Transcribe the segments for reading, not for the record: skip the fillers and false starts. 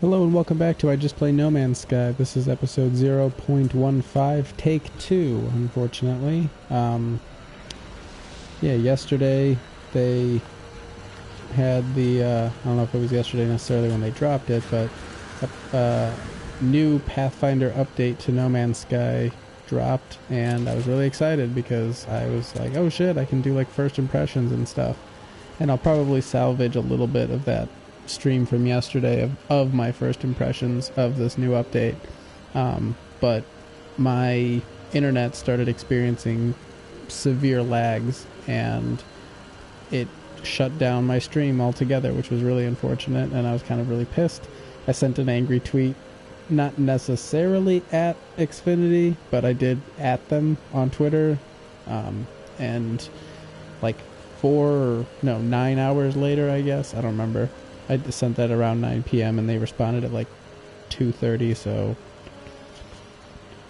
Hello and welcome back to I Just Play No Man's Sky. This is episode 0.15, take 2, unfortunately. Yesterday they had the, I don't know if it was yesterday necessarily when they dropped it, but new Pathfinder update to No Man's Sky dropped, and I was really excited because I was like, oh shit, I can do like first impressions and stuff. And I'll probably salvage a little bit of that stream from yesterday of my first impressions of this new update, but my internet started experiencing severe lags and it shut down my stream altogether, which was really unfortunate, and I was kind of really pissed. I sent an angry tweet, not necessarily at Xfinity, but I did at them on Twitter, and like 9 hours later, I guess, I don't remember, I sent that around 9 p.m. and they responded at like 2:30, so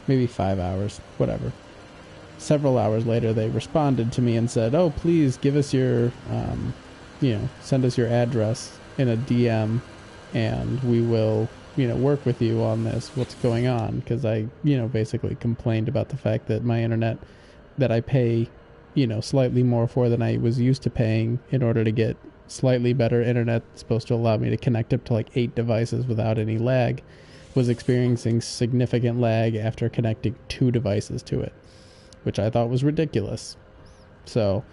maybe 5 hours, whatever. Several hours later, they responded to me and said, oh, please give us your, send us your address in a DM and we will, work with you on this, what's going on. Because I, basically complained about the fact that my internet that I pay, slightly more for than I was used to paying in order to get slightly better internet supposed to allow me to connect up to like 8 devices without any lag, was experiencing significant lag after connecting 2 devices to it, which I thought was ridiculous. So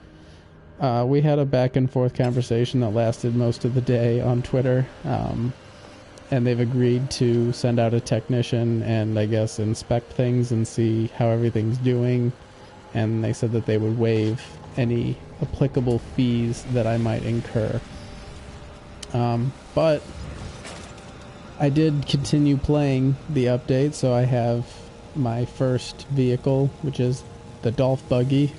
we had a back and forth conversation that lasted most of the day on Twitter, and they've agreed to send out a technician and I guess inspect things and see how everything's doing, and they said that they would waive any applicable fees that I might incur. But I did continue playing the update, so I have my first vehicle, which is the Dolph buggy.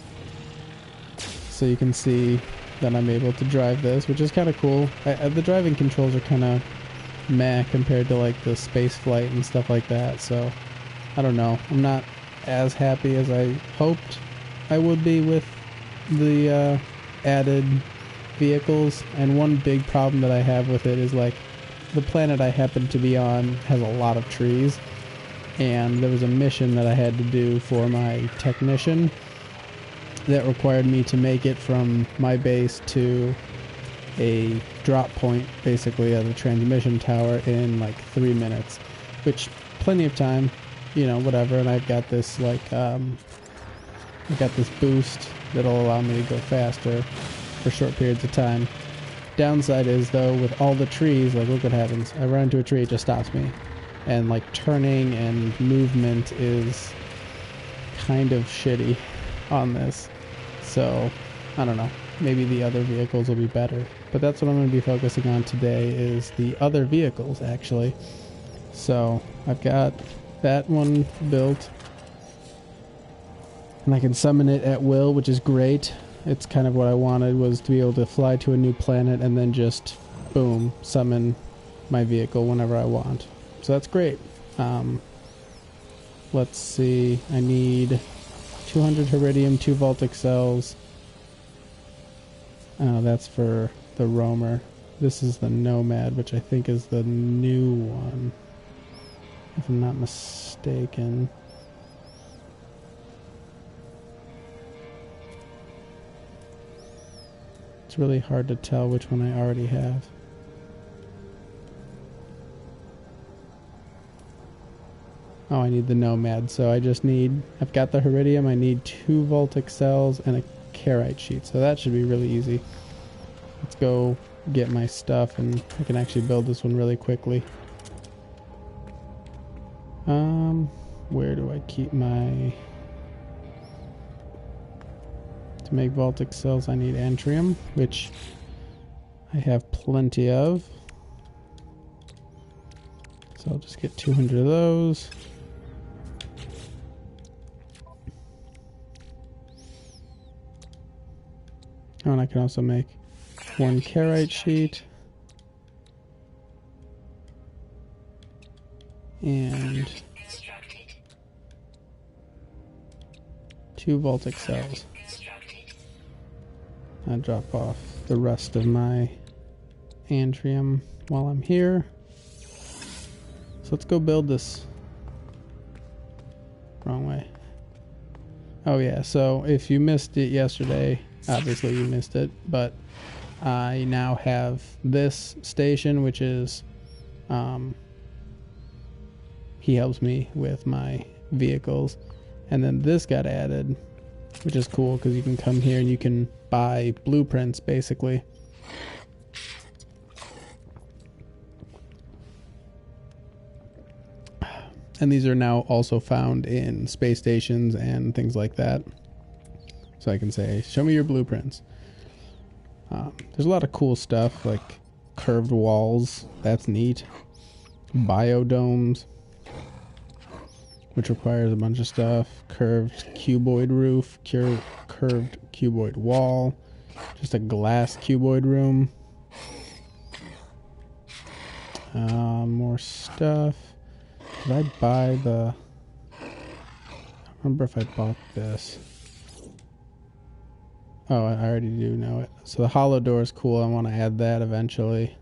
So you can see that I'm able to drive this, which is kind of cool. The driving controls are kind of meh compared to like the space flight and stuff like that, so I don't know. I'm not as happy as I hoped I would be with the added vehicles, and one big problem that I have with it is like the planet I happen to be on has a lot of trees, and there was a mission that I had to do for my technician that required me to make it from my base to a drop point basically at a transmission tower in like 3 minutes, which plenty of time, whatever. And I've got this like I've got this boost that'll allow me to go faster for short periods of time. Downside is though, with all the trees, like look what happens. I run into a tree, it just stops me. And like turning and movement is kind of shitty on this. So, I don't know. Maybe the other vehicles will be better. But that's what I'm going to be focusing on today, is the other vehicles actually. So, I've got that one built. And I can summon it at will, which is great. It's kind of what I wanted, was to be able to fly to a new planet and then just, boom, summon my vehicle whenever I want. So that's great. Let's see, I need 200 Heridium, 2 Voltic cells. Oh, that's for the Roamer. This is the Nomad, which I think is the new one, if I'm not mistaken. It's really hard to tell which one I already have. Oh, I need the Nomad, so I've got the Heridium, I need 2 Voltic cells and a Carite sheet, so that should be really easy. Let's go get my stuff, and I can actually build this one really quickly. Where do I keep my... To make Voltic cells, I need Antrium, which I have plenty of. So I'll just get 200 of those. Oh, and I can also make 1 Carite sheet. And 2 Voltic cells. I'll drop off the rest of my Antrium while I'm here. let's go build this. Wrong way. Oh yeah, so if you missed it yesterday, obviously you missed it, but I now have this station, which is, he helps me with my vehicles, and then this got added, which is cool because you can come here and you can buy blueprints basically. And these are now also found in space stations and things like that. So I can say, show me your blueprints. There's a lot of cool stuff like curved walls. That's neat. Biodomes, which requires a bunch of stuff. Curved cuboid roof, curved cuboid wall. Just a glass cuboid room. More stuff. Did I buy the... I don't remember if I bought this. Oh, I already do know it. So the hollow door is cool. I want to add that eventually.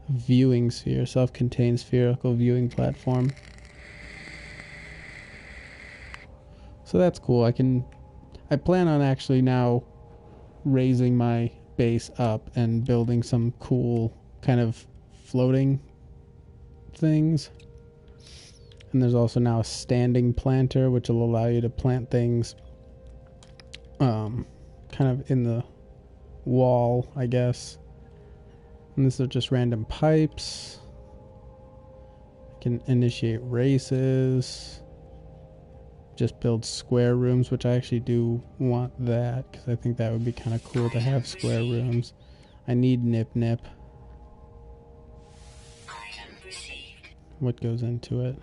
Viewing sphere. Self-contained spherical viewing platform. So that's cool. I plan on actually now raising my base up and building some cool kind of floating things. And there's also now a standing planter, which will allow you to plant things kind of in the wall, I guess. And these are just random pipes. I can initiate races. Just build square rooms, which I actually do want that, because I think that would be kind of cool to have square rooms. I need nip. What goes into it?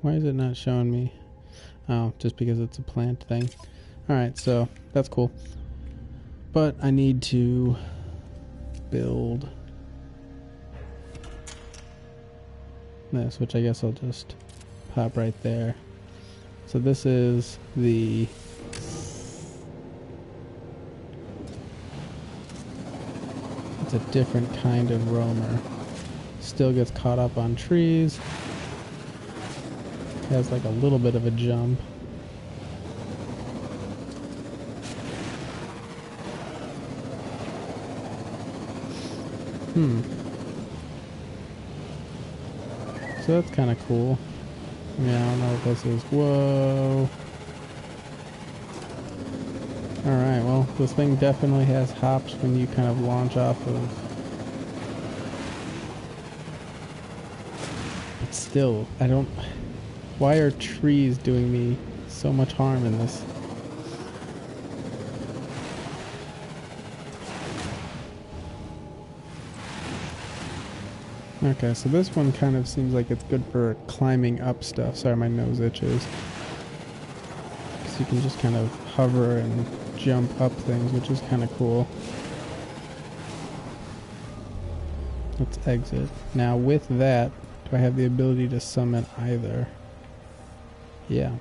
Why is it not showing me? Oh, just because it's a plant thing. Alright, so that's cool. But I need to build this, which I guess I'll just pop right there. So this is the... It's a different kind of roamer. Still gets caught up on trees. Has like a little bit of a jump. So that's kind of cool. Yeah, I don't know what this is. Whoa. Alright, well, this thing definitely has hops when you kind of launch off of... But still, I don't... Why are trees doing me so much harm in this? Okay, so this one kind of seems like it's good for climbing up stuff. Sorry, my nose itches. So you can just kind of hover and jump up things, which is kind of cool. Let's exit. Now with that, do I have the ability to summon either? Yeah.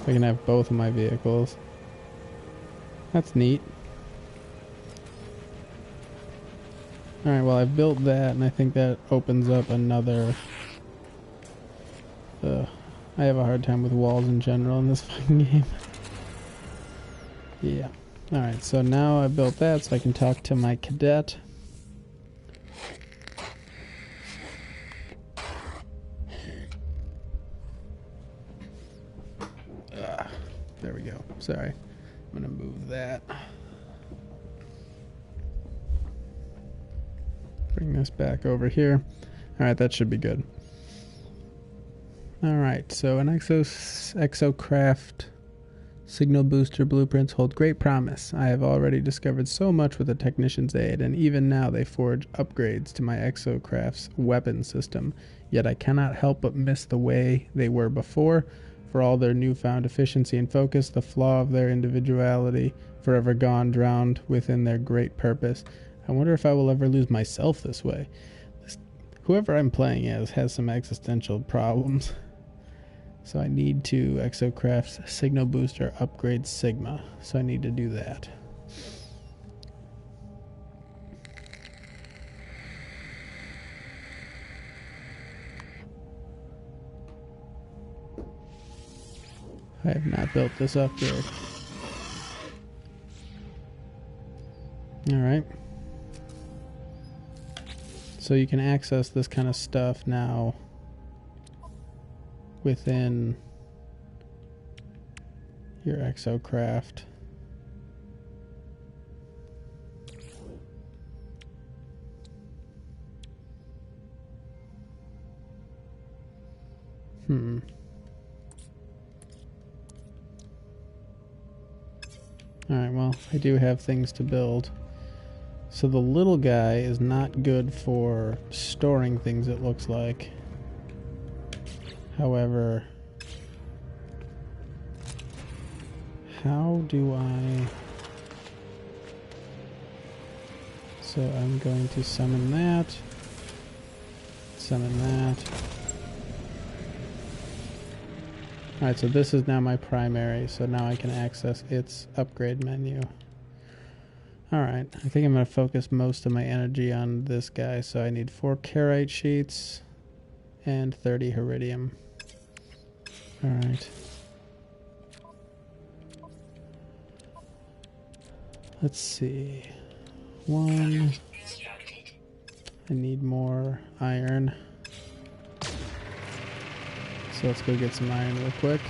I can have both of my vehicles. That's neat. Alright, well I've built that and I think that opens up another... I have a hard time with walls in general in this fucking game. Yeah. Alright, so now I built that so I can talk to my cadet. There we go. Sorry. I'm gonna move that. Bring this back over here. Alright, that should be good. Alright, so an exocraft signal booster blueprints hold great promise. I have already discovered so much with a technician's aid, and even now they forge upgrades to my exocraft's weapon system. Yet I cannot help but miss the way they were before. For all their newfound efficiency and focus, the flaw of their individuality forever gone, drowned within their great purpose. I wonder if I will ever lose myself this way. Whoever I'm playing as has some existential problems. So I need to Exocraft's Signal Booster upgrade Sigma. So I need to do that. I have not built this upgrade. Alright. So you can access this kind of stuff now within your exocraft. Alright, well, I do have things to build. So the little guy is not good for storing things, it looks like. However, how do I... So I'm going to summon that. Summon that. Alright, so this is now my primary, so now I can access its upgrade menu. Alright, I think I'm going to focus most of my energy on this guy, so I need 4 Carite sheets and 30 Heridium. Alright. Let's see. 1. I need more iron. So let's go get some iron real quick.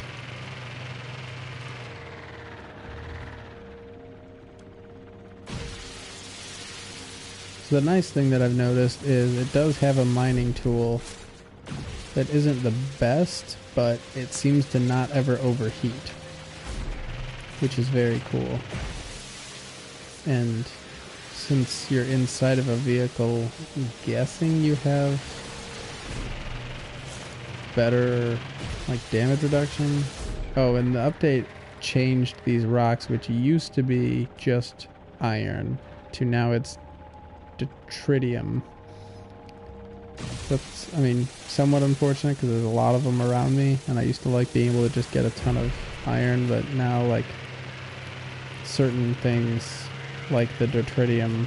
So the nice thing that I've noticed is it does have a mining tool that isn't the best, but it seems to not ever overheat, which is very cool. And since you're inside of a vehicle, I'm guessing you have better like damage reduction. Oh, and the update changed these rocks, which used to be just iron, to now it's deuterium. That's, I mean, somewhat unfortunate because there's a lot of them around me, and I used to like being able to just get a ton of iron, but now like certain things like the deuterium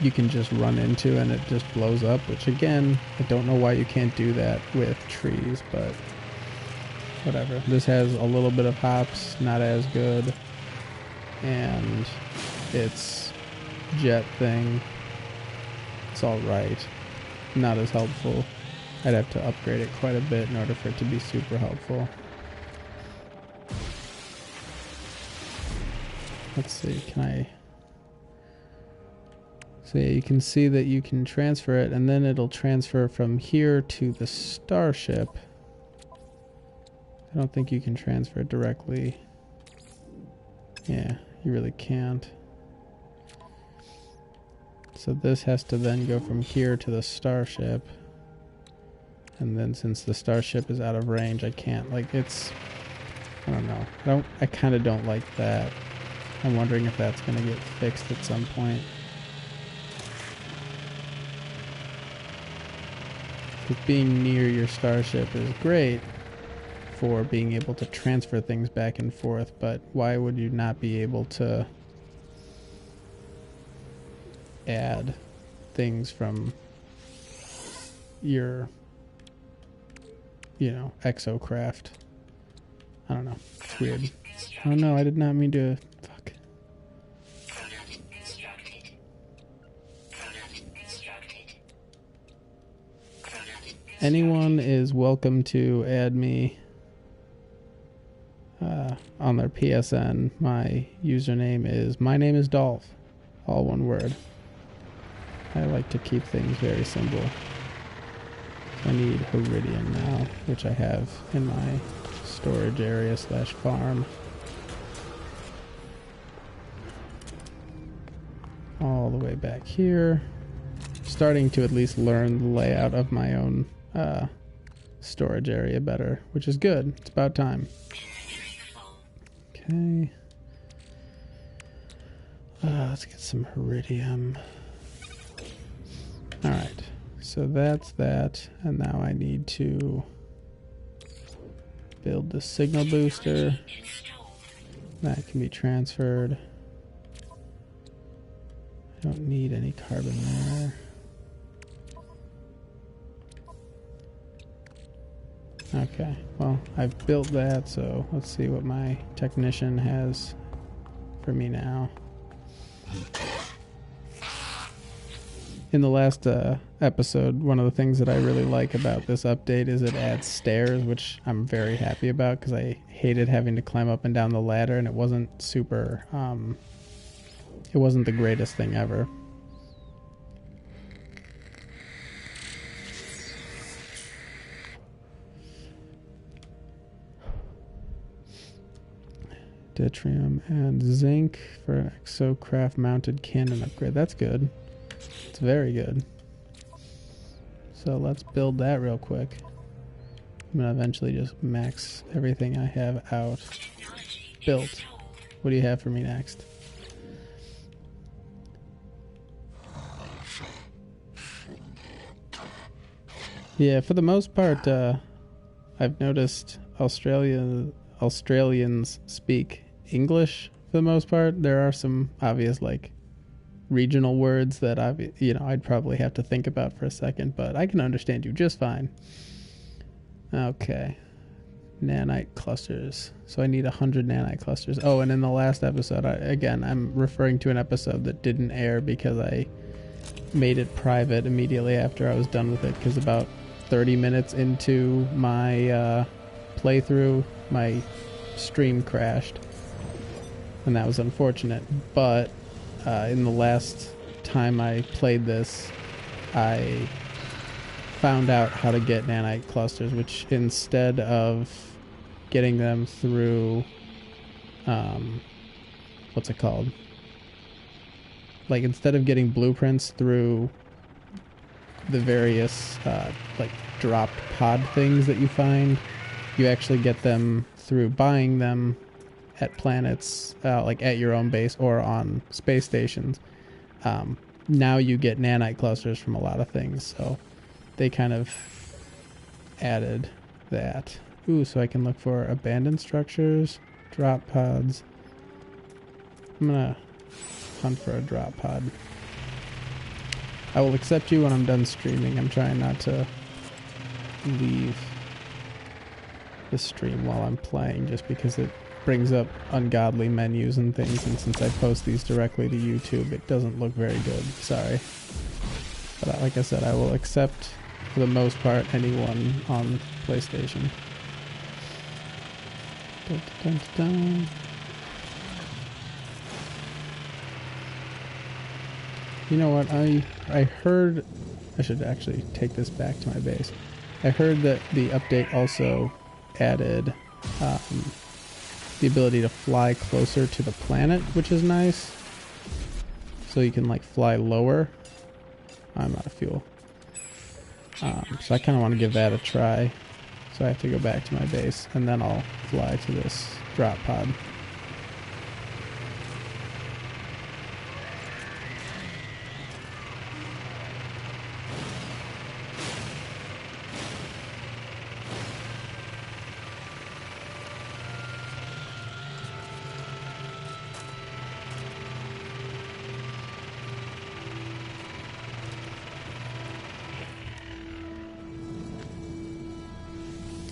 you can just run into and it just blows up, which again, I don't know why you can't do that with trees, but whatever. This has a little bit of hops, not as good, and its jet thing, it's alright, not as helpful. I'd have to upgrade it quite a bit in order for it to be super helpful. Let's see, can I... So yeah, you can see that you can transfer it, and then it'll transfer from here to the starship. I don't think you can transfer it directly. Yeah, you really can't. So this has to then go from here to the starship. And then since the starship is out of range, I can't, like, it's... I don't know. I kind of don't like that. I'm wondering if that's going to get fixed at some point. Being near your starship is great for being able to transfer things back and forth, but why would you not be able to add things from your, you know, exocraft? I don't know. It's weird. Oh no, I did not mean to... Fuck. Anyone is welcome to add me on their PSN. My username is MyNameIsDolph, all one word. I like to keep things very simple. I need Heridium now, which I have in my storage area / farm. All the way back here. Starting to at least learn the layout of my own storage area better, which is good. It's about time. Okay. Let's get some Heridium. Alright, so that's that, and now I need to build the signal booster. That can be transferred. I don't need any carbon there. Okay, well, I've built that, so let's see what my technician has for me now. In the last episode, one of the things that I really like about this update is it adds stairs, which I'm very happy about because I hated having to climb up and down the ladder, and it wasn't super, it wasn't the greatest thing ever. Deuterium and zinc for an exocraft mounted cannon upgrade. That's good. It's very good. So let's build that real quick. I'm gonna eventually just max everything I have out. Built. What do you have for me next? Yeah, for the most part, I've noticed Australians speak English for the most part. There are some obvious like regional words that I'd probably have to think about for a second, but I can understand you just fine. Okay. Nanite clusters. So I need 100 nanite clusters. Oh, and in the last episode, I'm referring to an episode that didn't air because I made it private immediately after I was done with it, because about 30 minutes into my playthrough, my stream crashed, and that was unfortunate. But in the last time I played this, I found out how to get nanite clusters, which instead of getting them through what's it called, like instead of getting blueprints through the various like dropped pod things that you find, you actually get them through buying them at planets, like at your own base or on space stations. Now you get nanite clusters from a lot of things, so they kind of added that. Ooh, so I can look for abandoned structures, drop pods. I'm gonna hunt for a drop pod. I will accept you when I'm done streaming. I'm trying not to leave the stream while I'm playing, just because it brings up ungodly menus and things, and since I post these directly to YouTube, it doesn't look very good. Sorry. But like I said, I will accept, for the most part, anyone on PlayStation. Dun, dun, dun, dun. You know what, I heard, I should actually take this back to my base. I heard that the update also added the ability to fly closer to the planet, which is nice. So you can like fly lower. I'm out of fuel. So I kind of want to give that a try. So I have to go back to my base, and then I'll fly to this drop pod.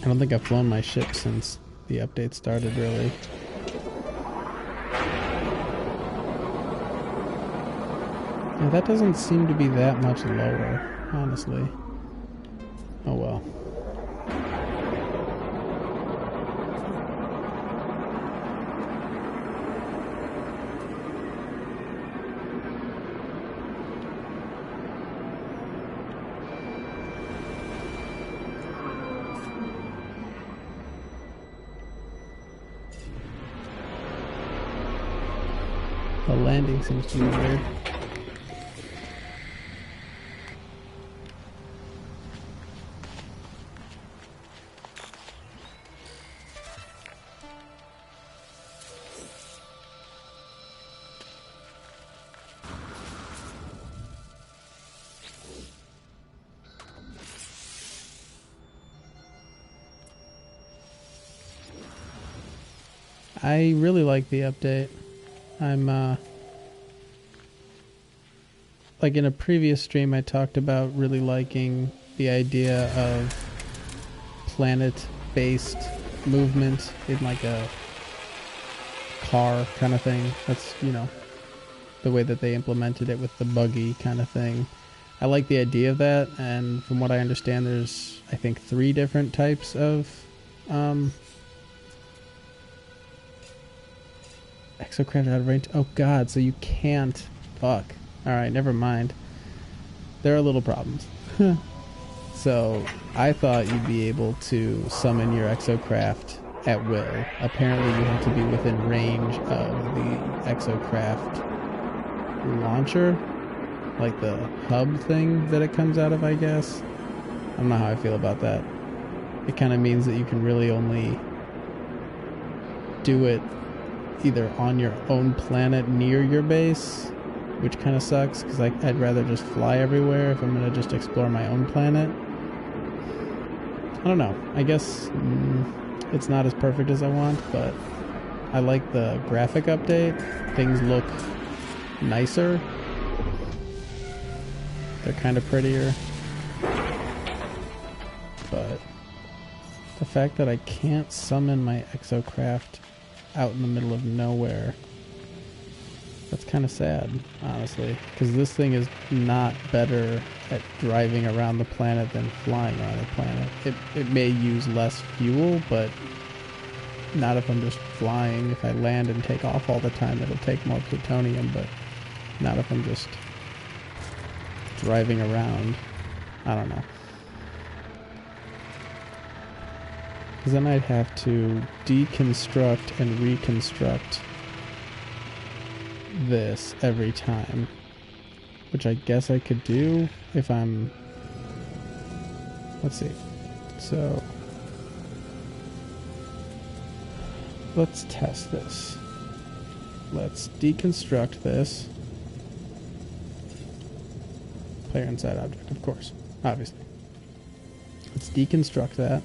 I don't think I've flown my ship since the update started, really. Yeah, that doesn't seem to be that much lower, honestly. Oh well. The landing seems to be weird. I really like the update. I'm like in a previous stream I talked about really liking the idea of planet based movement in like a car kind of thing. That's, you know, the way that they implemented it with the buggy kind of thing. I like the idea of that, and from what I understand, there's, I think, 3 different types of exocraft out of range. Oh god, so you can't. Fuck. Alright, never mind. There are little problems. So, I thought you'd be able to summon your exocraft at will. Apparently you have to be within range of the exocraft launcher, like the hub thing that it comes out of, I guess. I don't know how I feel about that. It kind of means that you can really only do it either on your own planet near your base, which kind of sucks because I'd rather just fly everywhere if I'm going to just explore my own planet. I don't know. I guess it's not as perfect as I want, but I like the graphic update. Things look nicer. They're kind of prettier. But the fact that I can't summon my exocraft out in the middle of nowhere, that's kind of sad, honestly, because this thing is not better at driving around the planet than flying around the planet. It may use less fuel, but not if I'm just flying. If I land and take off all the time, it'll take more plutonium, but not if I'm just driving around. I don't know. Because then I'd have to deconstruct and reconstruct this every time, which I guess I could do if I'm, let's see, so let's test this. Let's deconstruct this. Player inside object, of course, obviously. Let's deconstruct that.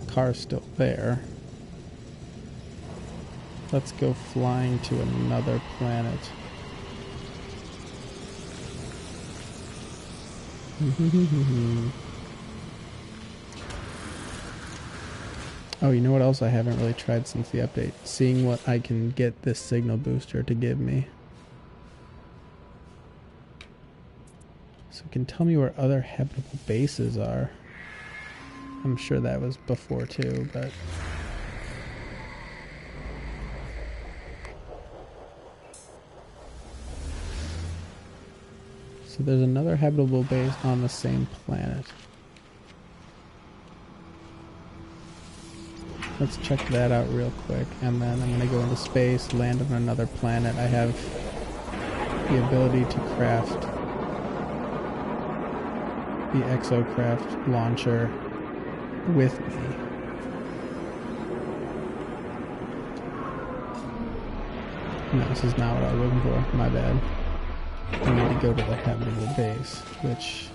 The car's still there. Let's go flying to another planet. Oh, you know what else I haven't really tried since the update? Seeing what I can get this signal booster to give me. So it can tell me where other habitable bases are. I'm sure that was before too, but... So there's another habitable base on the same planet. Let's check that out real quick, and then I'm going to go into space, land on another planet. I have the ability to craft the exocraft launcher with me. No, this is not what I was looking for. My bad. I need to go to the habitable base, which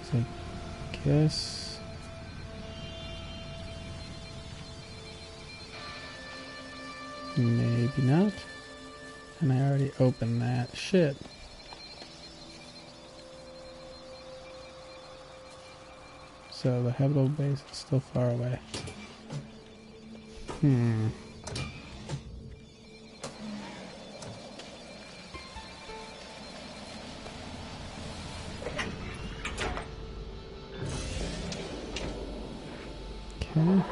is, I guess, maybe not. And I already opened that. Shit. So the habitable base is still far away. Okay.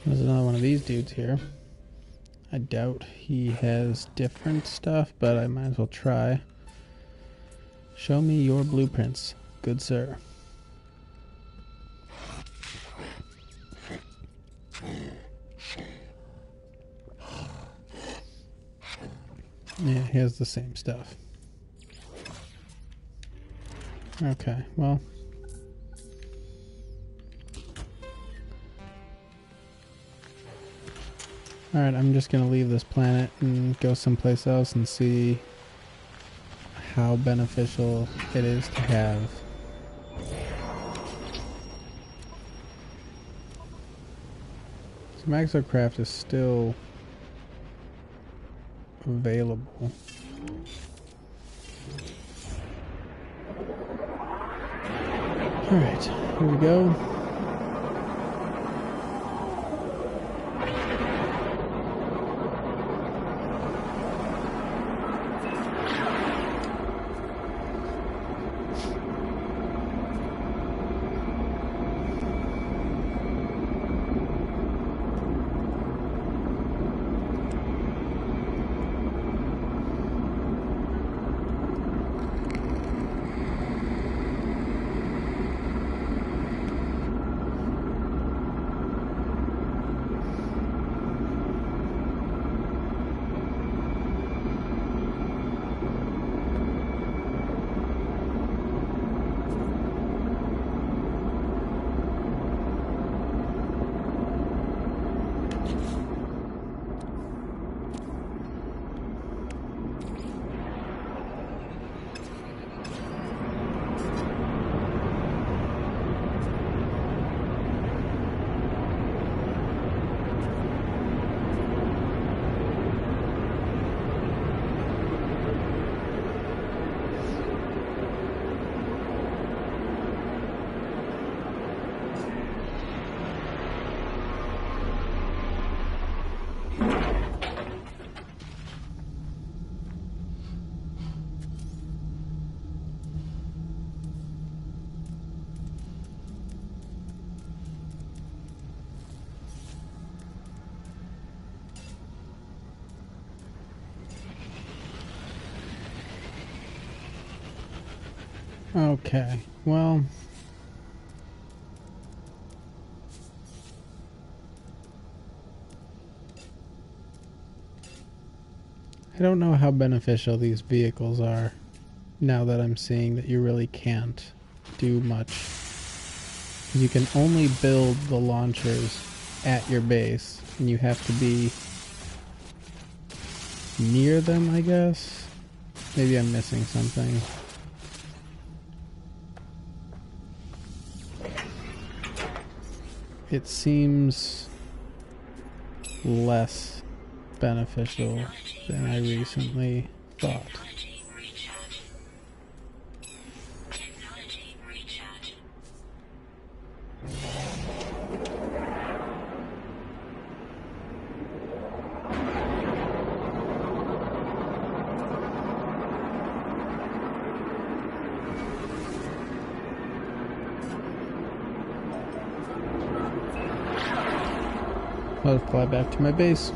There's another one of these dudes here. I doubt he has different stuff, but I might as well try. Show me your blueprints, good sir. Yeah, he has the same stuff. Okay, well. Alright, I'm just gonna leave this planet and go someplace else and see how beneficial it is to have. Some exocraft is still available. Alright, here we go. Okay, well, I don't know how beneficial these vehicles are now that I'm seeing that you really can't do much. You can only build the launchers at your base, and you have to be near them, I guess. Maybe I'm missing something. It seems less beneficial than I recently thought. I'll fly back to my base.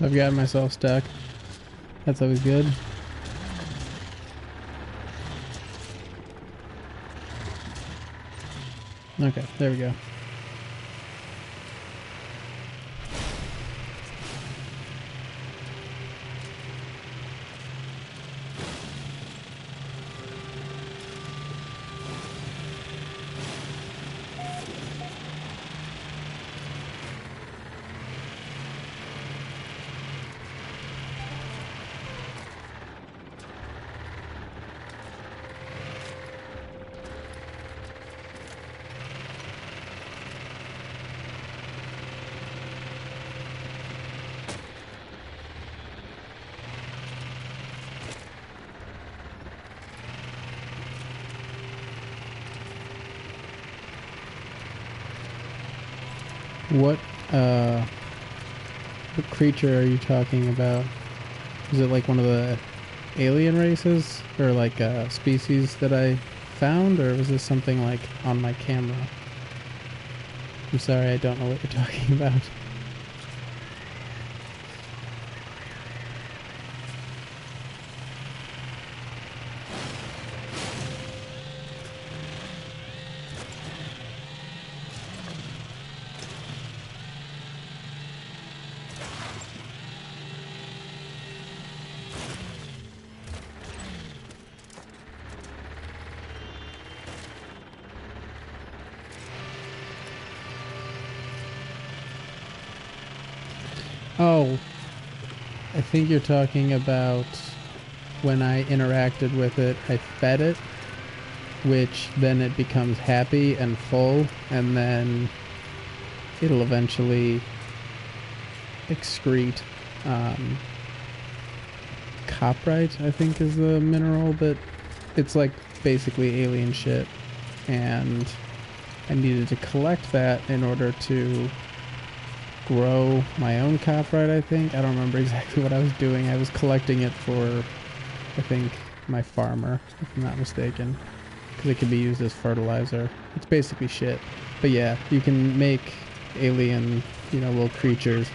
I've gotten myself stuck. That's always good. Okay, there we go. What creature are you talking about? Is it like one of the alien races or like a species that I found, or was this something like on my camera? I'm sorry, I don't know what you're talking about. Oh, I think you're talking about when I interacted with it, I fed it, which then it becomes happy and full, and then it'll eventually excrete coprite, I think is the mineral that it's like basically alien shit, and I needed to collect that in order to grow my own coprite, I think. I don't remember exactly what I was doing. I was collecting it for, I think, my farmer, if I'm not mistaken, because it can be used as fertilizer. It's basically shit. But yeah, you can make alien, little creatures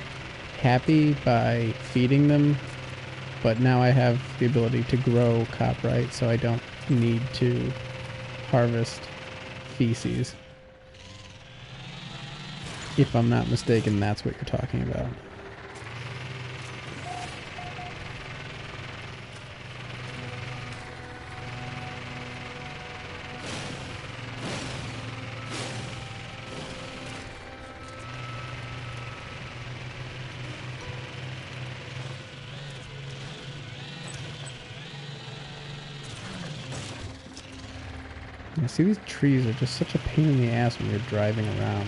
happy by feeding them, but now I have the ability to grow coprite, so I don't need to harvest feces. If I'm not mistaken, that's what you're talking about. Yeah, see, these trees are just such a pain in the ass when you're driving around.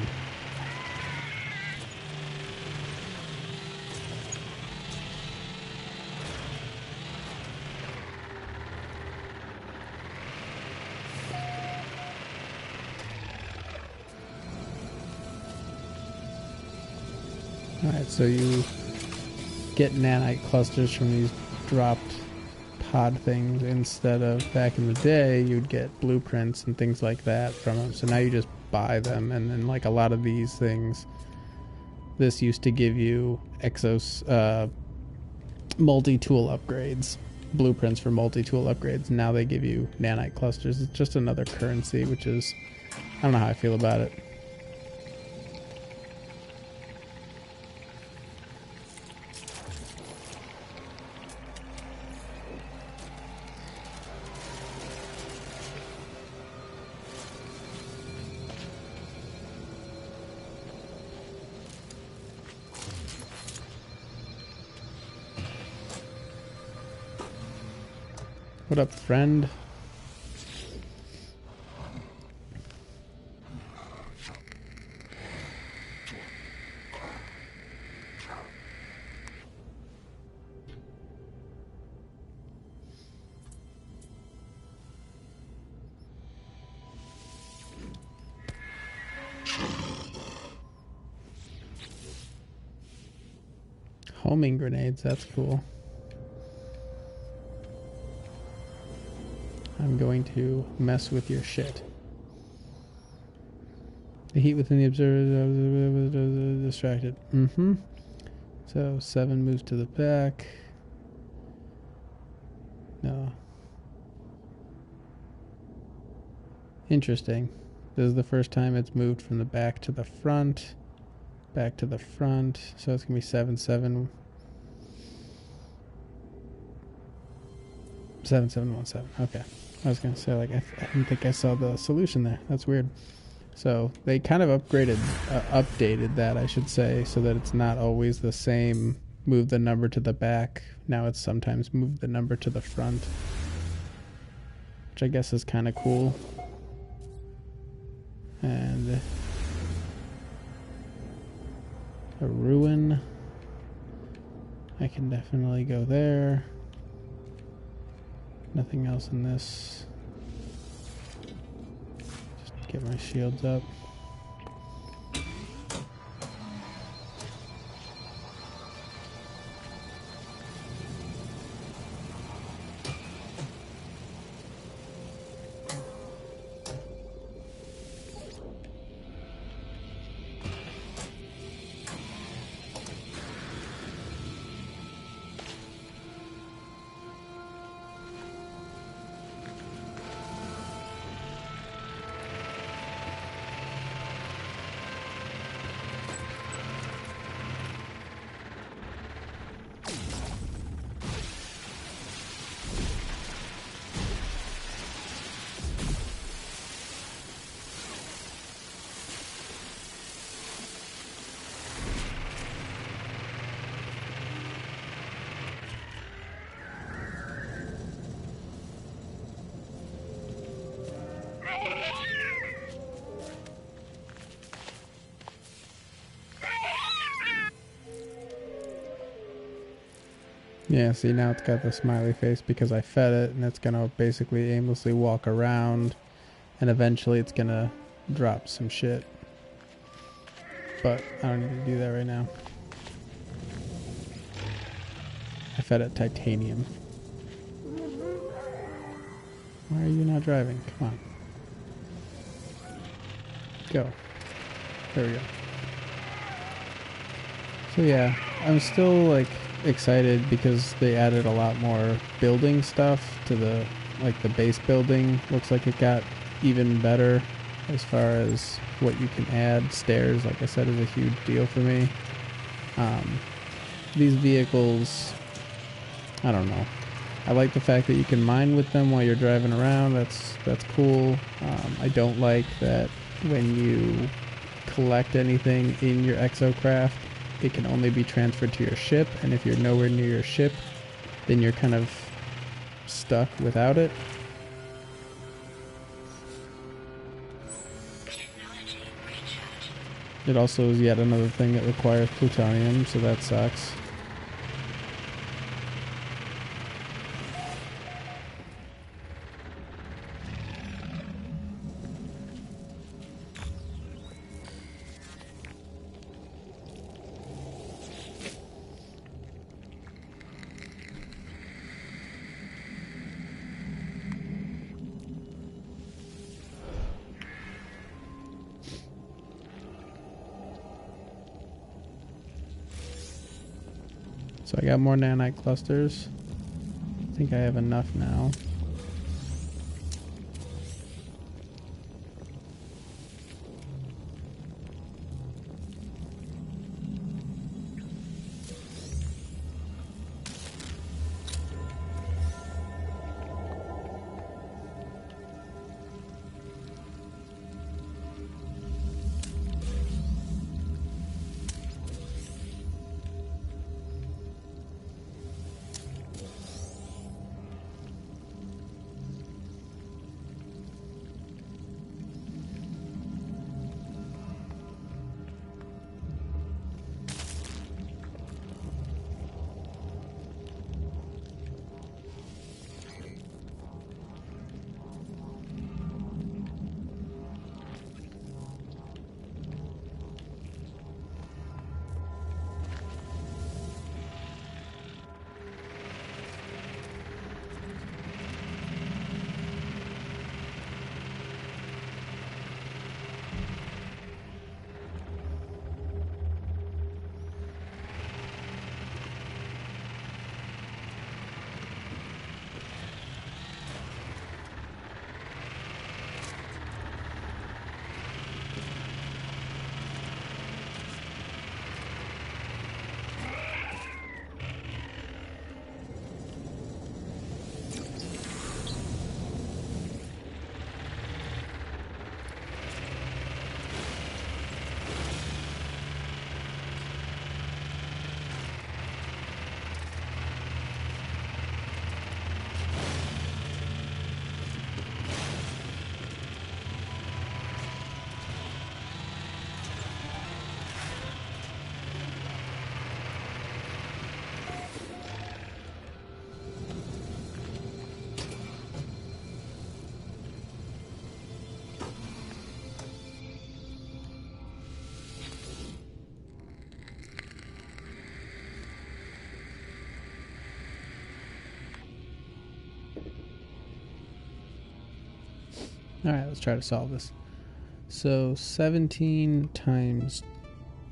Alright, so you get nanite clusters from these dropped pod things instead of back in the day you'd get blueprints and things like that from them. So now you just buy them, and then like a lot of these things, this used to give you multi-tool upgrades, blueprints for multi-tool upgrades. Now they give you nanite clusters. It's just another currency, which is, I don't know how I feel about it. What up, friend? Homing grenades, that's cool. I'm going to mess with your shit. The heat within the observer was distracted. So 7 moves to the back. No. Interesting. This is the first time it's moved from the back to the front. Back to the front. So it's going to be 7, 7. 7, 7, 1, 7. Okay. I was going to say, like, I didn't think I saw the solution there. That's weird. So they kind of updated that, I should say, so that it's not always the same move the number to the back. Now it's sometimes move the number to the front, which I guess is kind of cool. And a ruin. I can definitely go there. Nothing else in this. Just get my shields up. Yeah, see, now it's got the smiley face because I fed it, and it's gonna basically aimlessly walk around, and eventually it's gonna drop some shit. But I don't need to do that right now. I fed it titanium. Why are you not driving? Come on. Go. There we go. So yeah, I'm still like excited because they added a lot more building stuff to the base building. Looks like it got even better as far as what you can add. Stairs, like I said, is a huge deal for me. These vehicles, I don't know. I like the fact that you can mine with them while you're driving around. That's cool. I don't like that when you collect anything in your exocraft, it can only be transferred to your ship, and if you're nowhere near your ship, then you're kind of stuck without it. It also is yet another thing that requires plutonium, so that sucks. So I got more nanite clusters. I think I have enough now. Alright, let's try to solve this. So 17 times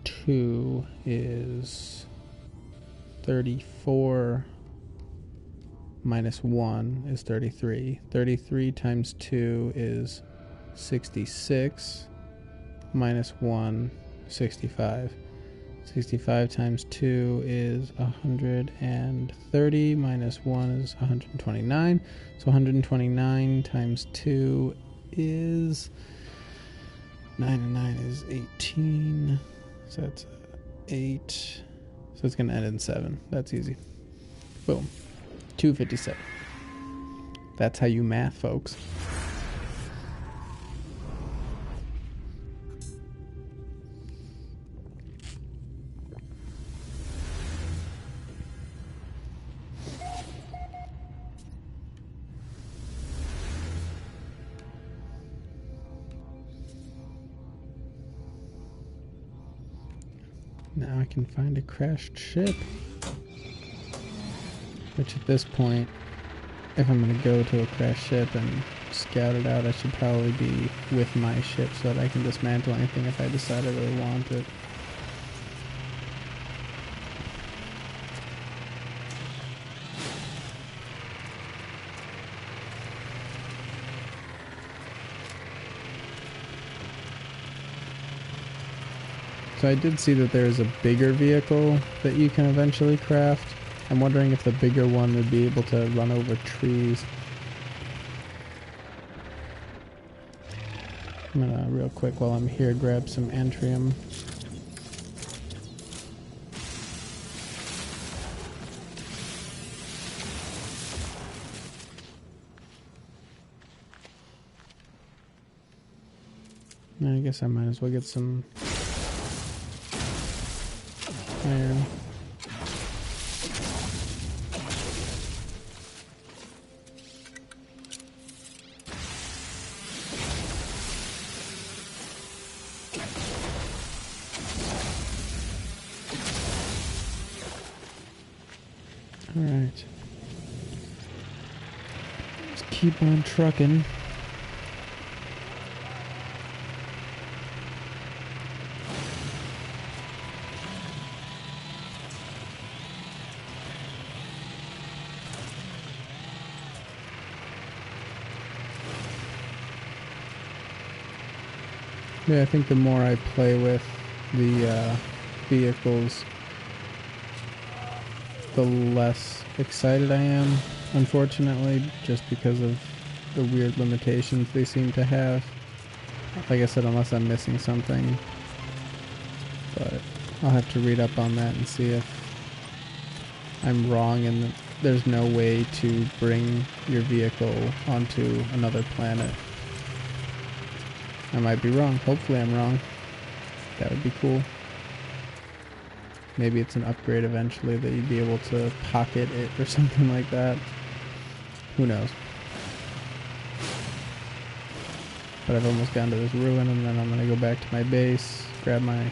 2 is 34 minus 1 is 33. 33 times 2 is 66 minus 1, 65. 65 times 2 is 130 minus 1 is 129. So 129 times 2 is 9 and 9 is 18. So that's 8. So it's going to end in 7. That's easy. Boom. 257. That's how you math, folks. Now I can find a crashed ship. Which at this point, if I'm going to go to a crashed ship and scout it out, I should probably be with my ship so that I can dismantle anything if I decide I really want it. So I did see that there is a bigger vehicle that you can eventually craft. I'm wondering if the bigger one would be able to run over trees. I'm gonna, real quick while I'm here, grab some antrium. And I guess I might as well get some iron. Alright. Let's keep on trucking. Yeah, I think the more I play with the vehicles, the less excited I am, unfortunately, just because of the weird limitations they seem to have. Like I said, unless I'm missing something. But I'll have to read up on that and see if I'm wrong and there's no way to bring your vehicle onto another planet. I might be wrong. Hopefully I'm wrong. That would be cool. Maybe it's an upgrade eventually that you'd be able to pocket it or something like that. Who knows? But I've almost gotten to this ruin, and then I'm going to go back to my base, grab my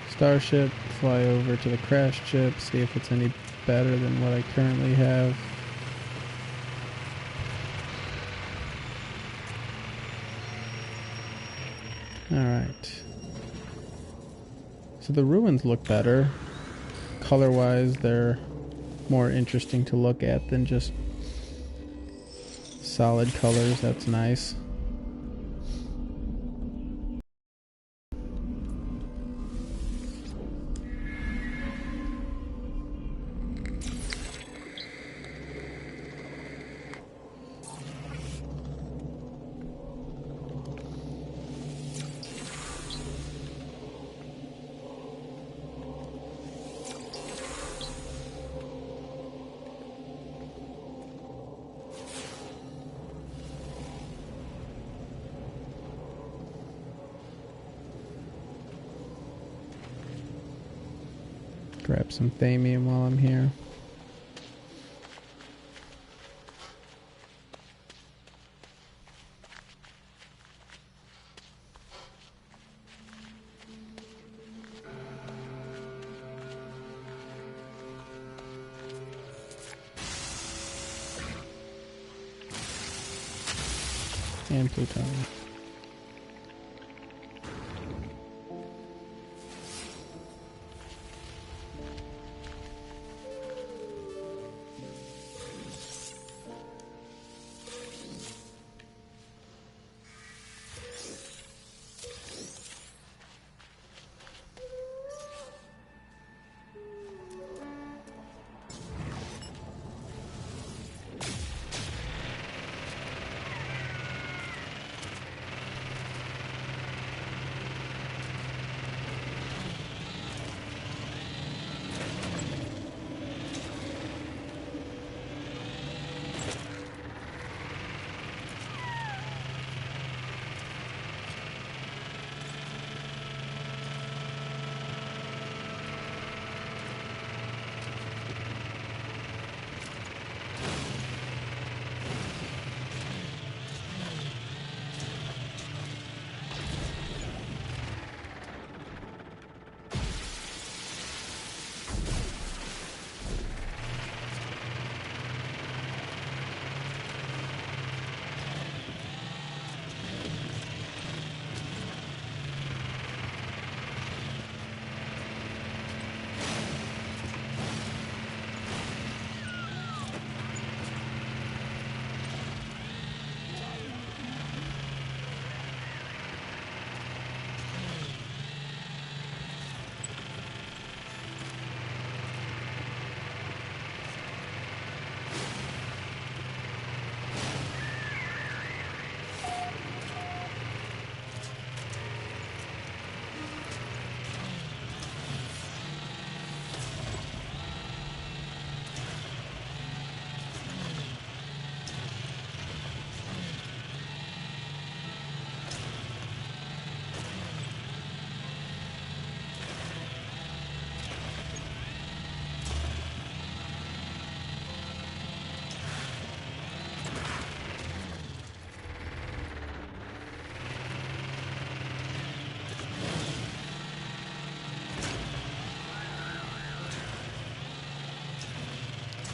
starship, fly over to the crashed ship, see if it's any better than what I currently have. Alright. So the ruins look better. Color-wise, they're more interesting to look at than just solid colors. That's nice. Grab some thamium while I'm here. and plutonium.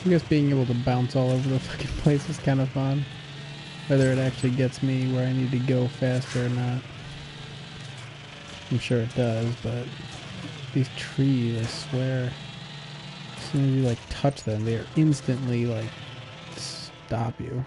I guess being able to bounce all over the fucking place is kind of fun. Whether it actually gets me where I need to go faster or not. I'm sure it does, but these trees, I swear, as soon as you like touch them, they are instantly like stop you.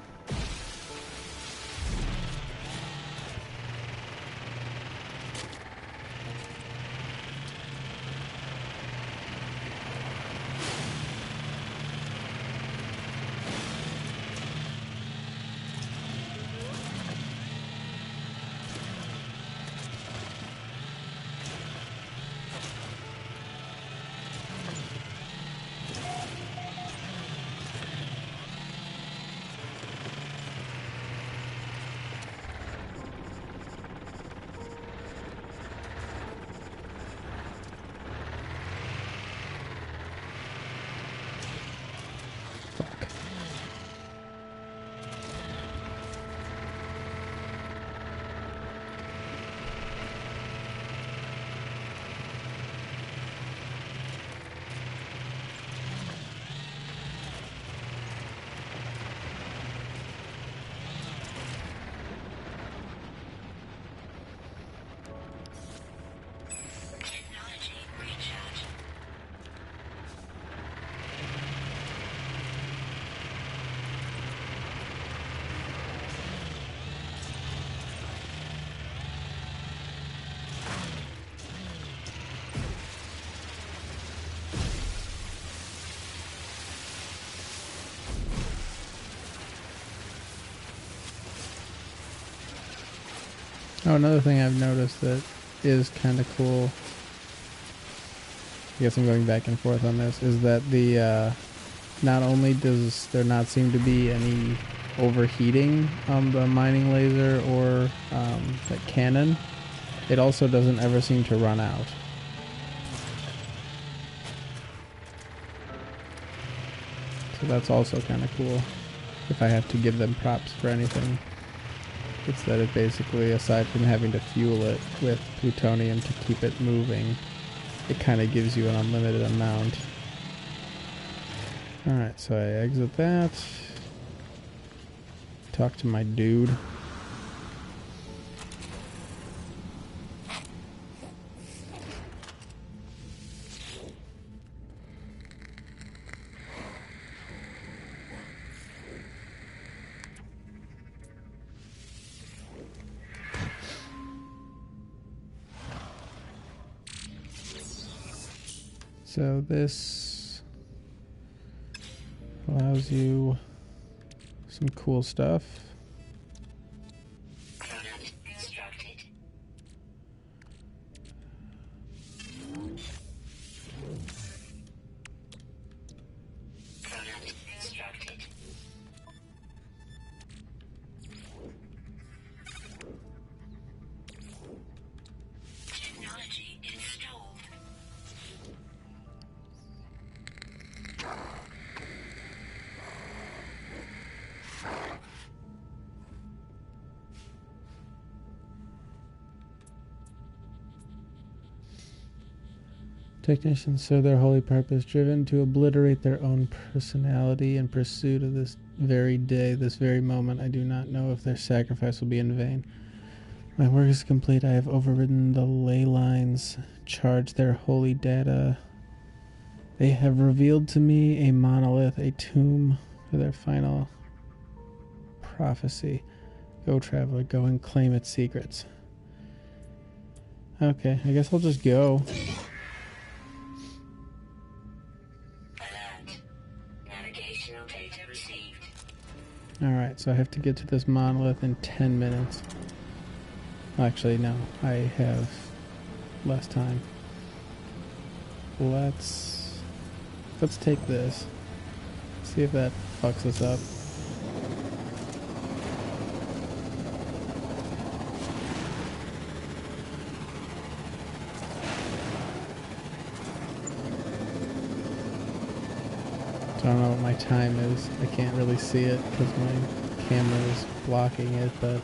Oh, another thing I've noticed that is kind of cool, I guess I'm going back and forth on this, is that the, not only does there not seem to be any overheating on the mining laser or the cannon, it also doesn't ever seem to run out. So that's also kind of cool, if I have to give them props for anything. It's that it basically, aside from having to fuel it with plutonium to keep it moving, it kind of gives you an unlimited amount. Alright, so I exit that. Talk to my dude. So this allows you some cool stuff. Technicians serve their holy purpose, driven to obliterate their own personality in pursuit of this very day, this very moment. I do not know if their sacrifice will be in vain. My work is complete. I have overridden the ley lines, charged their holy data. They have revealed to me a monolith, a tomb for their final prophecy. Go, traveler, go and claim its secrets. Okay, I guess I'll just go. Alright, so I have to get to this monolith in 10 minutes. Actually, no, I have less time. Let's take this. See if that fucks us up. I don't know what my time is. I can't really see it because my camera is blocking it, but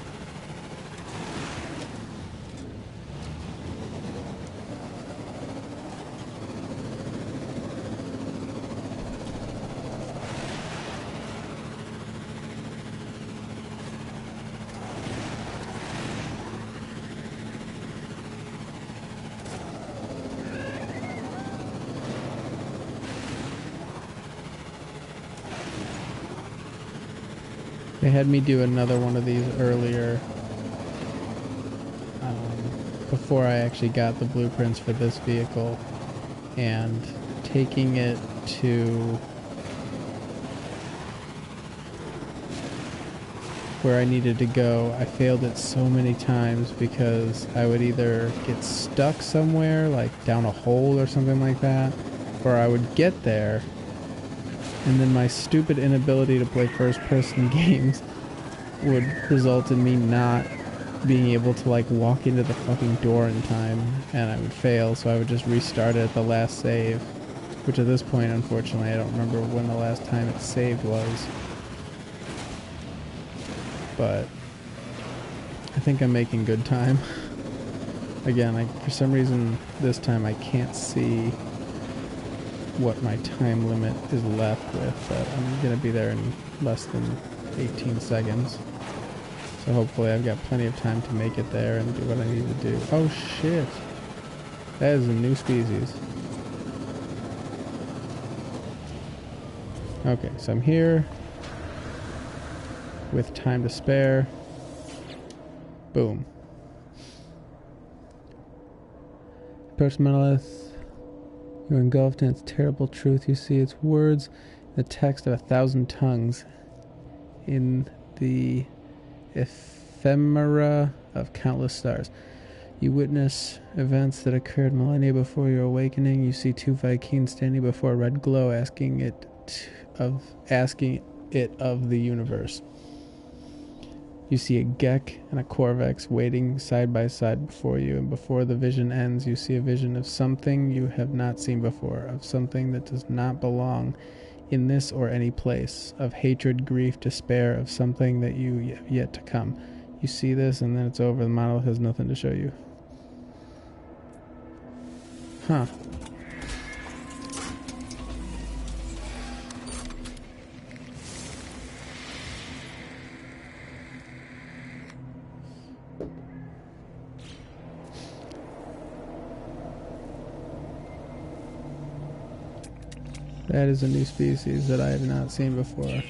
they had me do another one of these earlier, before I actually got the blueprints for this vehicle, and taking it to where I needed to go, I failed it so many times because I would either get stuck somewhere, like down a hole or something like that, or I would get there and then my stupid inability to play first-person games would result in me not being able to, like, walk into the fucking door in time, and I would fail, so I would just restart it at the last save, which at this point, unfortunately, I don't remember when the last time it saved was. But I think I'm making good time. Again, for some reason, this time I can't see what my time limit is left with, but I'm going to be there in less than 18 seconds. So hopefully I've got plenty of time to make it there and do what I need to do. Oh shit! That is a new species. Okay, so I'm here with time to spare. Boom. Approach monolith. You're engulfed in its terrible truth. You see its words, the text of 1,000 tongues, in the ephemera of countless stars. You witness events that occurred millennia before your awakening. You see two Vikings standing before a red glow, asking it of the universe. You see a Gek and a Corvex waiting side by side before you, and before the vision ends, you see a vision of something you have not seen before, of something that does not belong in this or any place, of hatred, grief, despair, of something that you have yet to come. You see this, and then it's over. The monolith has nothing to show you. Huh. That is a new species that I have not seen before.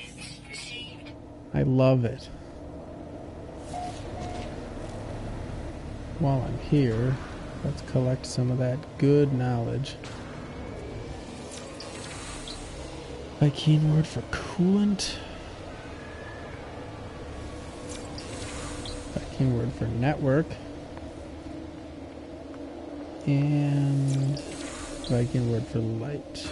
I love it. While I'm here, let's collect some of that good knowledge. Viking word for coolant. Viking word for network. And Viking word for light.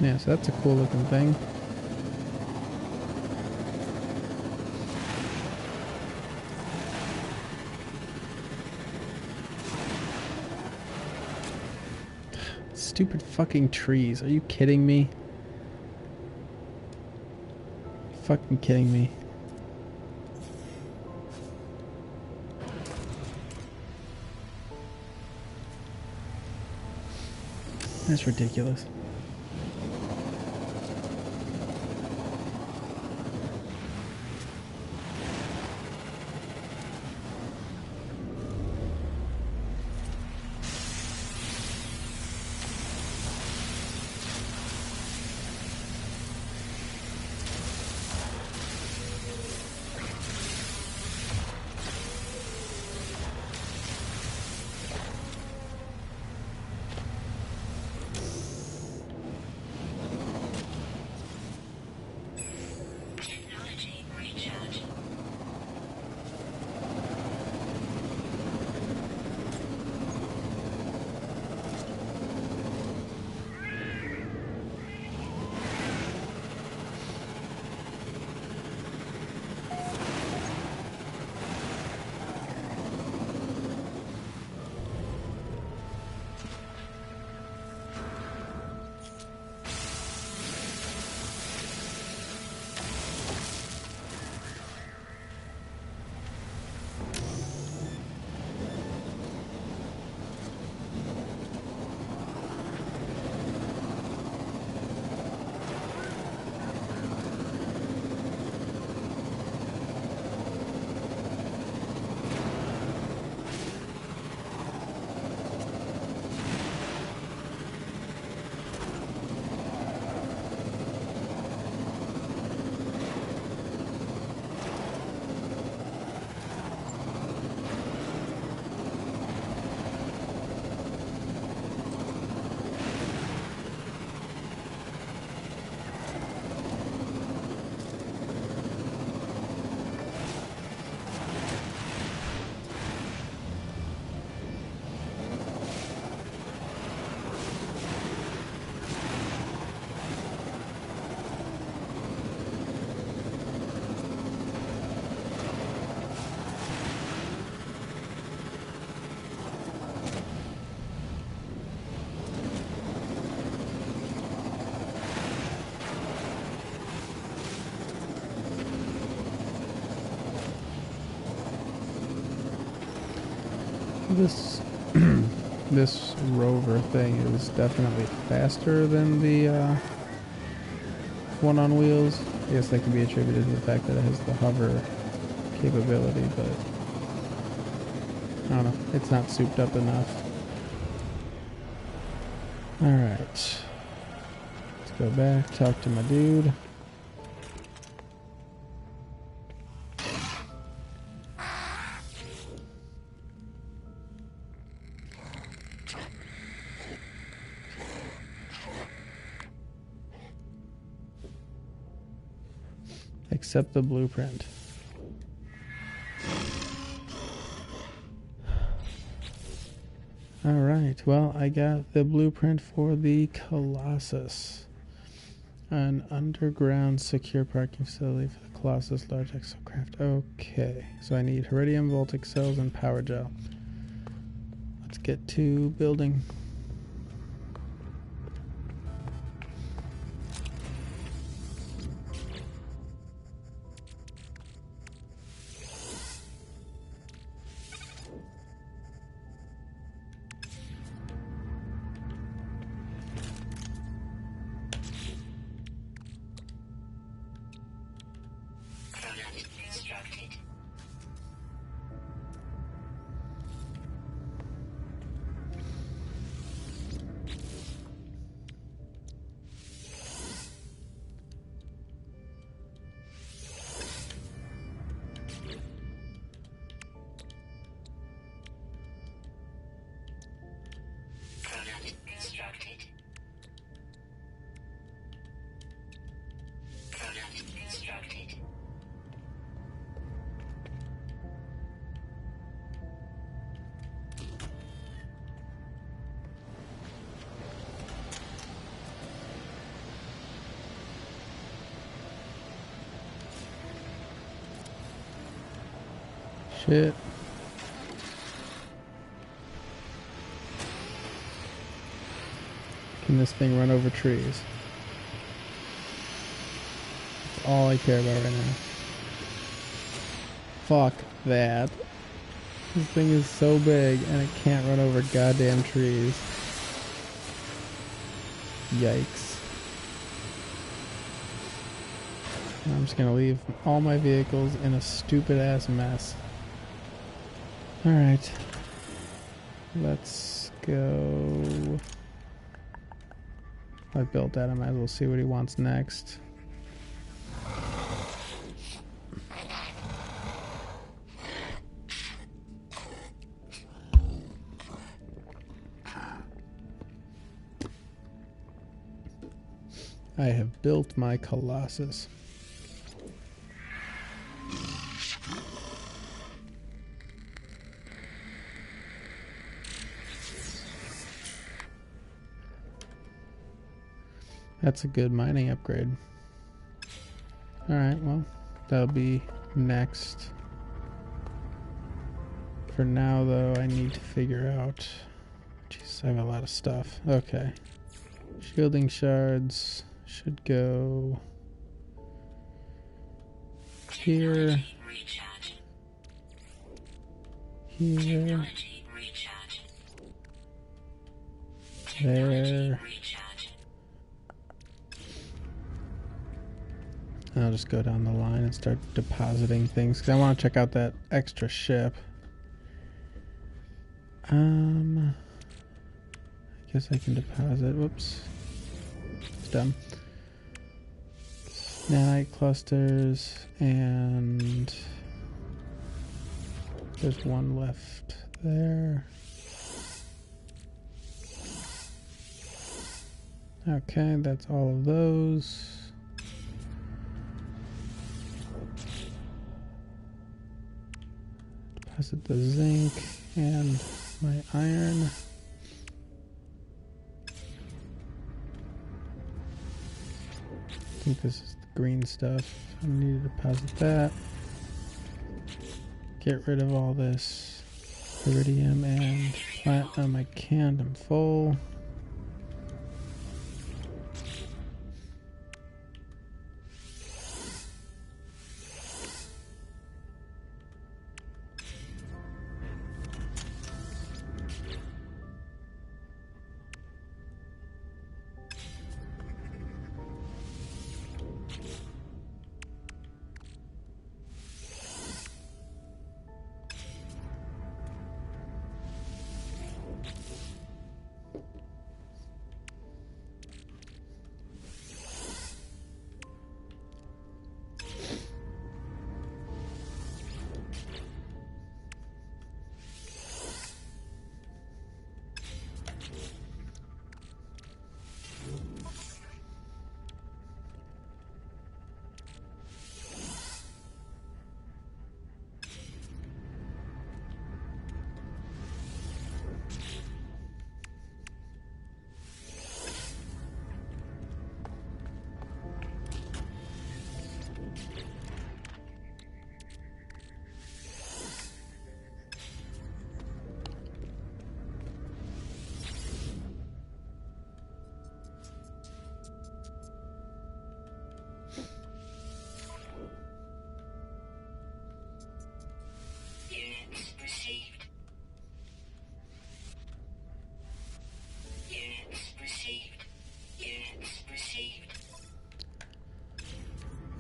Yeah, so that's a cool looking thing. Stupid fucking trees. Are you kidding me? Fucking kidding me. That's ridiculous. This this rover thing is definitely faster than the one on wheels. I guess that can be attributed to the fact that it has the hover capability, but I don't know. It's not souped up enough. Alright. Let's go back, talk to my dude. Accept the blueprint. Alright, well, I got the blueprint for the Colossus. An underground secure parking facility for the Colossus large exocraft. Okay, so I need Heridium, Voltic cells, and Power Gel. Let's get to building. Shit. Can this thing run over trees? That's all I care about right now. Fuck that. This thing is so big and it can't run over goddamn trees. Yikes. I'm just gonna leave all my vehicles in a stupid ass mess. Alright. Let's go. I built that, I might as well see what he wants next. I have built my Colossus. That's a good mining upgrade. Alright, well, that'll be next. For now, though, I need to figure out... Jeez, I have a lot of stuff. Okay. Shielding shards should go... here. Here. There. I'll just go down the line and start depositing things because I want to check out that extra ship. I guess I can deposit. Whoops. It's dumb. Nanite clusters, and there's one left there. Okay, that's all of those. Deposit the zinc and my iron. I think this is the green stuff. I need to deposit that. Get rid of all this iridium and platinum. I can't, I'm full.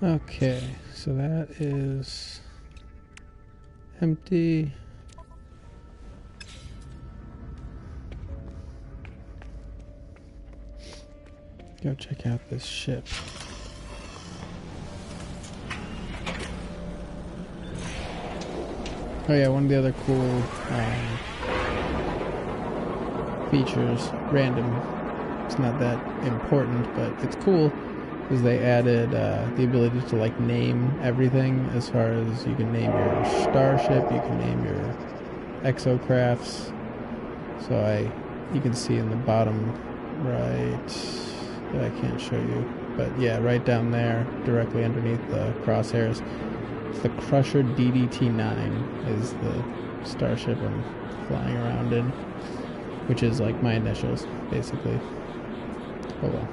Okay, so that is empty. Go check out this ship. Oh yeah, one of the other cool features, random, it's not that important, but it's cool, is they added the ability to like name everything, as far as you can name your starship, you can name your exocrafts. So you can see in the bottom right, I can't show you, but yeah, right down there, directly underneath the crosshairs, It's the Crusher DDT-9 is the starship I'm flying around in, which is like my initials, basically. Oh well.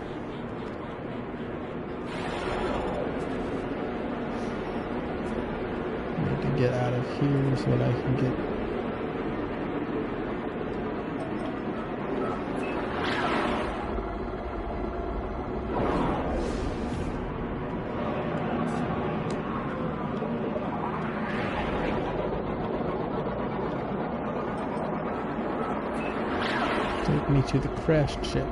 I need to get out of here so that I can get... Take me to the crashed ship.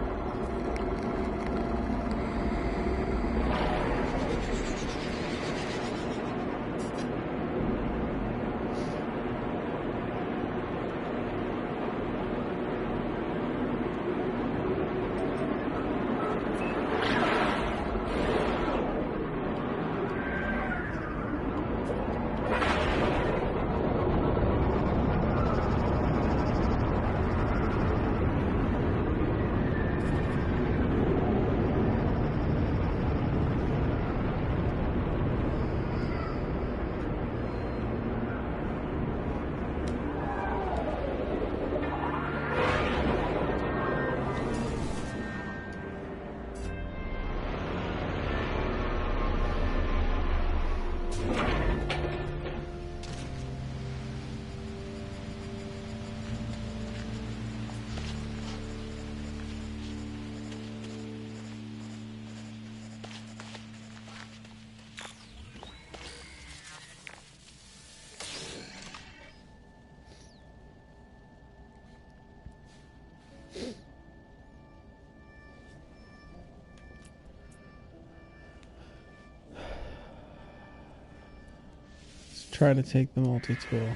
Try to take the multi-tool.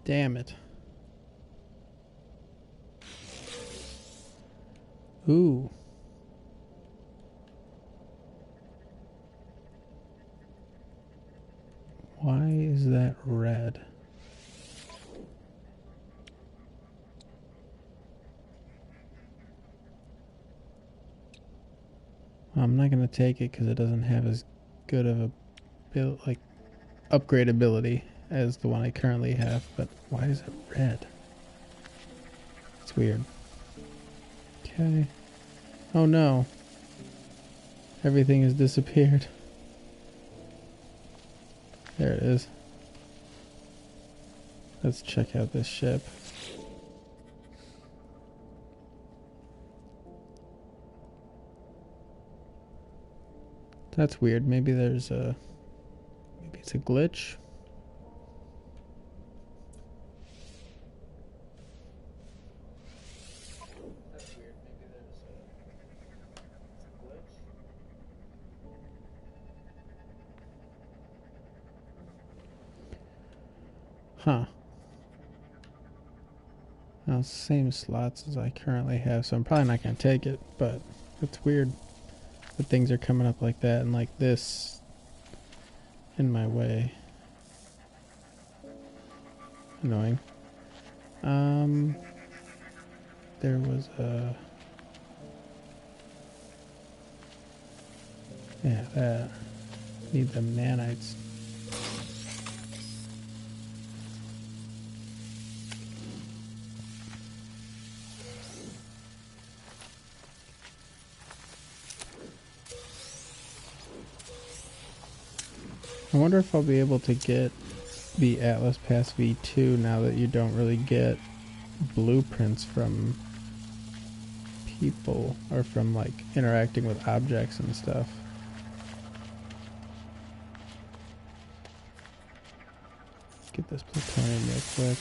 Damn it. Ooh. Why is that red? I'm not going to take it because it doesn't have as good of a build, like, upgradability as the one I currently have, but why is it red? It's weird. Okay. Oh no. Everything has disappeared. There it is. Let's check out this ship. That's weird. Maybe there's a... Maybe it's a glitch. That's weird. Maybe there's a glitch. Huh. Well, same slots as I currently have, so I'm probably not going to take it, but it's weird that things are coming up like that and like this in my way. Annoying. There was a... Yeah, that. Need the nanites. I wonder if I'll be able to get the Atlas Pass V2 now that you don't really get blueprints from people or from like interacting with objects and stuff. Get this plutonium real quick.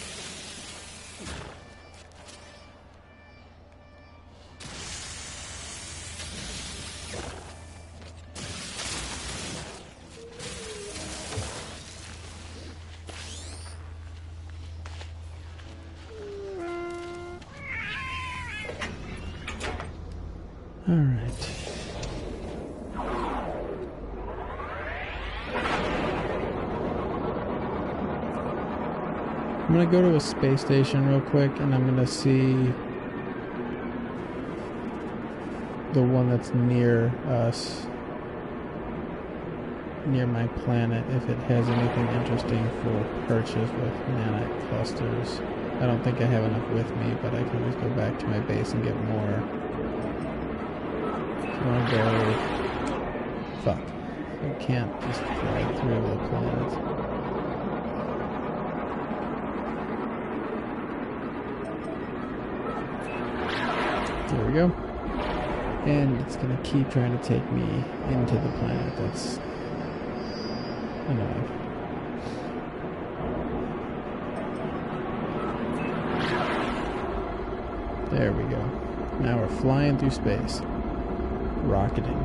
All right. I'm gonna go to a space station real quick and I'm gonna see the one that's near us. near my planet if it has anything interesting for purchase with nanite clusters. I don't think I have enough with me, but I can always go back to my base and get more. So I'll go... Fuck. I can't just fly through the planet. There we go. And it's gonna keep trying to take me into the planet. That's annoying. There we go. Now we're flying through space. Rocketing.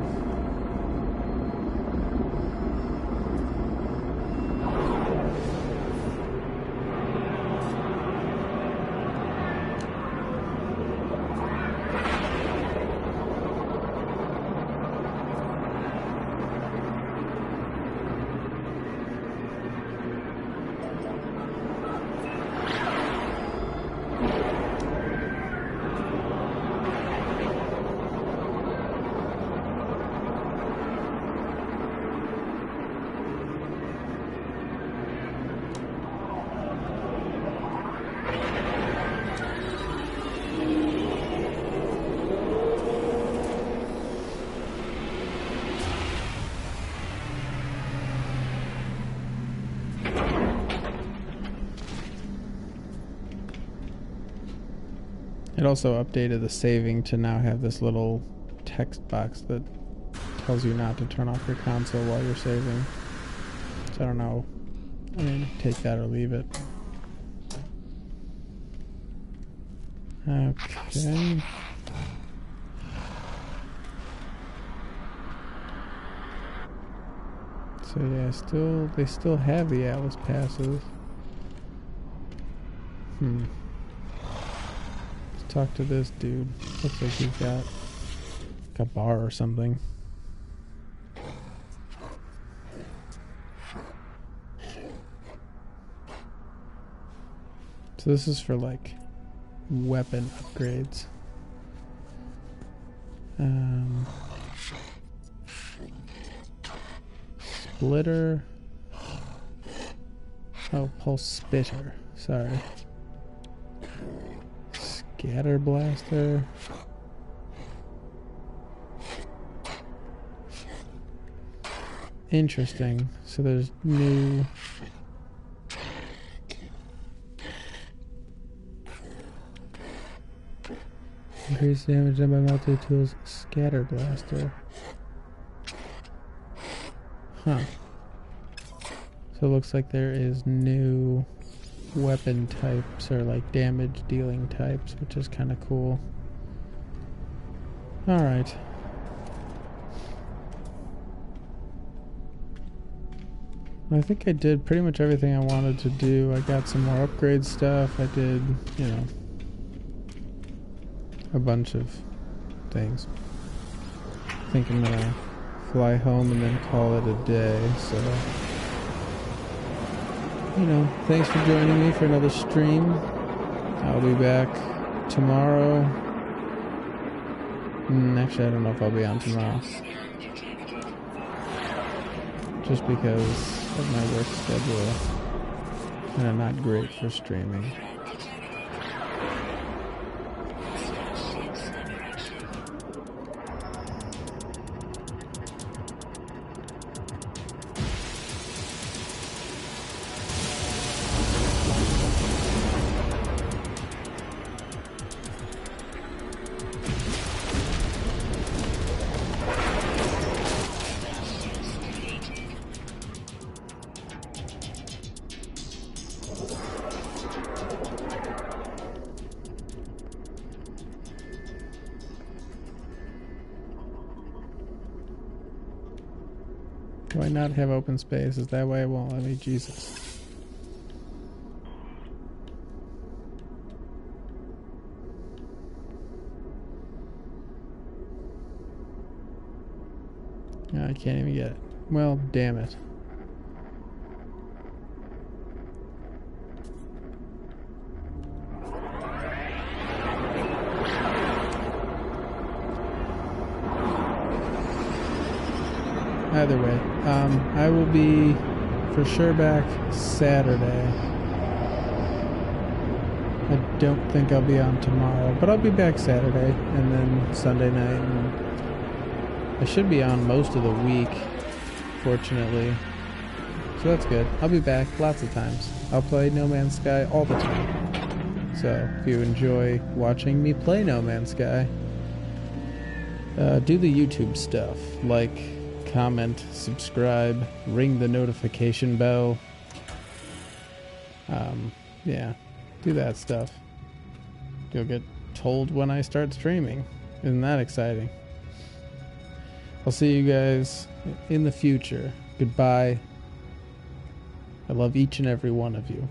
It also updated the saving to now have this little text box that tells you not to turn off your console while you're saving. So I don't know. I mean, take that or leave it. Okay. So yeah, they still have the Atlas passes. Talk to this dude. Looks like he's got like a bar or something. So this is for like weapon upgrades. Splitter. Oh, pulse spitter. Sorry. Scatter blaster. Interesting. So there's new... Increase damage done by multi-tools. Scatter blaster. Huh. So it looks like there is new weapon types or like damage dealing types, which is kind of cool. Alright. I think I did pretty much everything I wanted to do. I got some more upgrade stuff. I did, you know, a bunch of things. I think I'm gonna fly home and then call it a day, so... You know, thanks for joining me for another stream. I'll be back tomorrow. Actually, I don't know if I'll be on tomorrow. Just because of my work schedule. And I'm not great for streaming. Do I not have open space? Is that why it won't let me? Jesus. I can't even get it. Well, damn it. either way, I will be for sure back Saturday. I don't think I'll be on tomorrow, but I'll be back Saturday and then Sunday night. And I should be on most of the week, fortunately. So that's good. I'll be back lots of times. I'll play No Man's Sky all the time. So if you enjoy watching me play No Man's Sky, do the YouTube stuff. Like, comment, subscribe, ring the notification bell. Yeah. Do that stuff. You'll get told when I start streaming. Isn't that exciting? I'll see you guys in the future. Goodbye. I love each and every one of you.